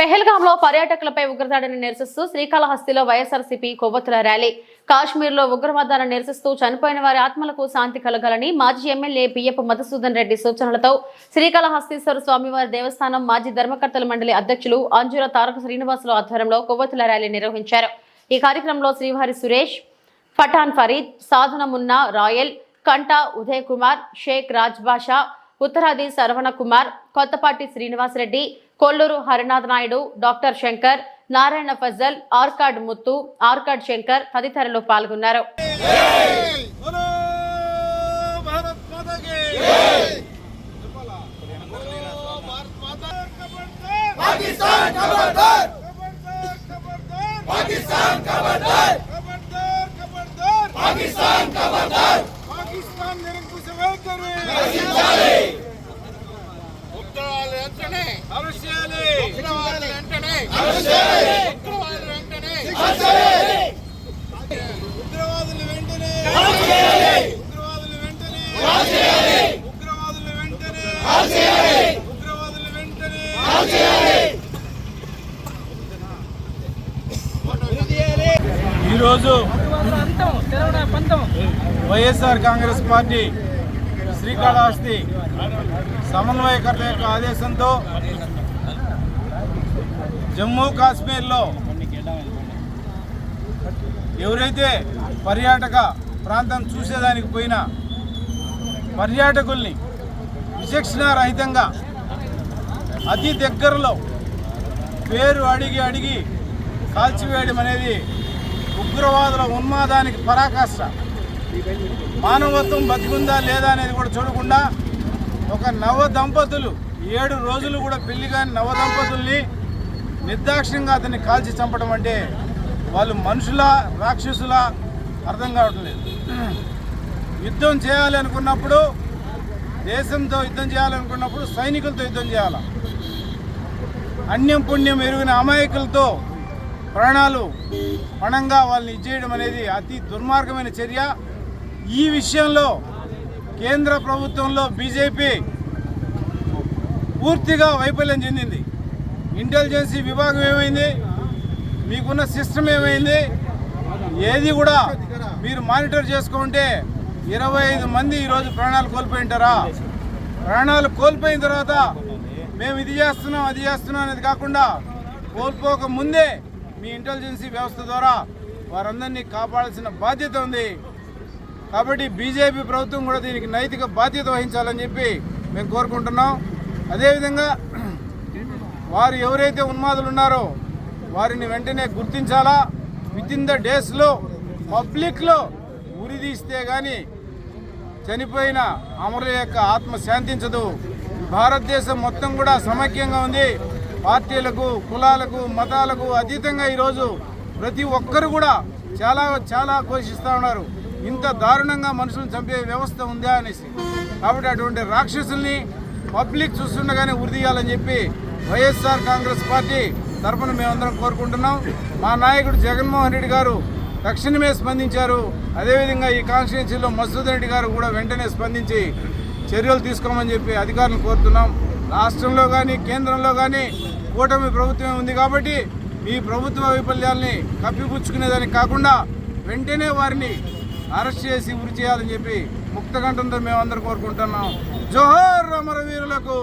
పెహల్గాంలో పర్యాటకులపై ఉగ్రదాడిని నిరసిస్తూ శ్రీకాళహస్తిలో వైఎస్ఆర్సీపీ కొవ్వొత్తుల ర్యాలీ. కాశ్మీర్లో ఉగ్రవాదాలను నిరసిస్తూ చనిపోయిన వారి ఆత్మలకు శాంతి కలగాలని మాజీ ఎమ్మెల్యే బియ్యపు మధుసూదన్ రెడ్డి సూచనలతో శ్రీకాళహస్తీశ్వర స్వామివారి దేవస్థానం మాజీ ధర్మకర్తల మండలి అధ్యక్షులు అంజుర తారక శ్రీనివాసులు ఆధ్వర్యంలో కొవ్వొత్తుల ర్యాలీ నిర్వహించారు. ఈ కార్యక్రమంలో శ్రీవారి సురేష్, పఠాన్ ఫరీద్, సాధన మున్నా, రాయల్, కంటా ఉదయ్ కుమార్, షేక్ రాజ్ బాషా, ఉత్తరాది శరవణ కుమార్, కొత్తపాటి శ్రీనివాసరెడ్డి, కొల్లూరు హరినాథ్ నాయుడు, డాక్టర్ శంకర్, నారాయణ ఫజల్, ఆర్కాడ్ ముత్తు, ఆర్కాడ్ శంకర్ తదితరులు పాల్గొన్నారు. ఈరోజు వైఎస్ఆర్ కాంగ్రెస్ పార్టీ శ్రీకాళహస్తి సమన్వయకర్త యొక్క ఆదేశంతో జమ్మూ కాశ్మీర్లో ఎవరైతే పర్యాటక ప్రాంతం చూసేదానికి పోయినా పర్యాటకుల్ని విచక్షణారహితంగా అతి దగ్గరలో పేరు అడిగి కాల్చివేయడం అనేది ఉగ్రవాదుల ఉన్మాదానికి పరాకాష్ట. మానవత్వం బతికుందా లేదా అనేది కూడా చూడకుండా ఒక నవ దంపతులు 7 రోజులు కూడా పెళ్లి కాని నవ దంపతుల్ని నిర్దాక్షిణ్యంగా అతన్ని కాల్చి చంపడం అంటే వాళ్ళు మనుషులా రాక్షసులా అర్థం కావట్లేదు. యుద్ధం చేయాలి అనుకున్నప్పుడు, దేశంతో యుద్ధం చేయాలనుకున్నప్పుడు సైనికులతో యుద్ధం చేయాలి. అన్యం పుణ్యం ఎరుగిన అమాయకులతో ప్రాణాలు పణంగా వాళ్ళని ఇచ్చేయడం అనేది అతి దుర్మార్గమైన చర్య. ఈ విషయంలో కేంద్ర ప్రభుత్వంలో బీజేపీ పూర్తిగా వైఫల్యం చెందింది. ఇంటెలిజెన్సీ విభాగం ఏమైంది, మీకున్న సిస్టమ్ ఏమైంది, ఏది కూడా మీరు మానిటర్ చేసుకుంటే 25 మంది ఈరోజు ప్రాణాలు కోల్పోయింటారా? ప్రాణాలు కోల్పోయిన తర్వాత మేము ఇది చేస్తున్నాం అది చేస్తున్నాం అనేది కాకుండా కోల్పోక ముందే మీ ఇంటెలిజెన్సీ వ్యవస్థ ద్వారా వారందరినీ కాపాడాల్సిన బాధ్యత ఉంది. కాబట్టి బీజేపీ ప్రభుత్వం కూడా దీనికి నైతిక బాధ్యత వహించాలని చెప్పి మేము కోరుకుంటున్నాం. అదేవిధంగా వారు ఎవరైతే ఉన్మాదులు ఉన్నారో వారిని వెంటనే గుర్తించాలా. వితిన్ ద డేస్లో పబ్లిక్లో ఉరిదీస్తే కానీ చనిపోయిన అమరుల యొక్క ఆత్మ శాంతించదు. భారతదేశం మొత్తం కూడా సమైక్యంగా ఉంది. పార్టీలకు, కులాలకు, మతాలకు అతీతంగా ఈరోజు ప్రతి ఒక్కరు కూడా చాలా ఘోషిస్తూ ఉన్నారు, ఇంత దారుణంగా మనుషులను చంపే వ్యవస్థ ఉందా అనేసి. కాబట్టి అటువంటి రాక్షసుల్ని పబ్లిక్ చూస్తుండగానే ఉరిదీయాలని చెప్పి వైఎస్ఆర్ కాంగ్రెస్ పార్టీ తరఫున మేమందరం కోరుకుంటున్నాం. మా నాయకుడు జగన్మోహన్ రెడ్డి గారు తక్షణమే స్పందించారు. అదేవిధంగా ఈ కాన్స్టిట్యున్సీలో మధుసూదన్ రెడ్డి గారు కూడా వెంటనే స్పందించి చర్యలు తీసుకోమని చెప్పి అధికారులను కోరుతున్నాం. రాష్ట్రంలో కానీ కేంద్రంలో కానీ కూటమి ప్రభుత్వమే ఉంది కాబట్టి ఈ ప్రభుత్వ వైఫల్యాల్ని కప్పిపుచ్చుకునేదానికి కాకుండా వెంటనే వారిని అరెస్ట్ చేసి ఉరి చేయాలని చెప్పి ముక్తకంఠంతో మేమందరం కోరుకుంటున్నాం. జోహార్ అమరవీరులకు.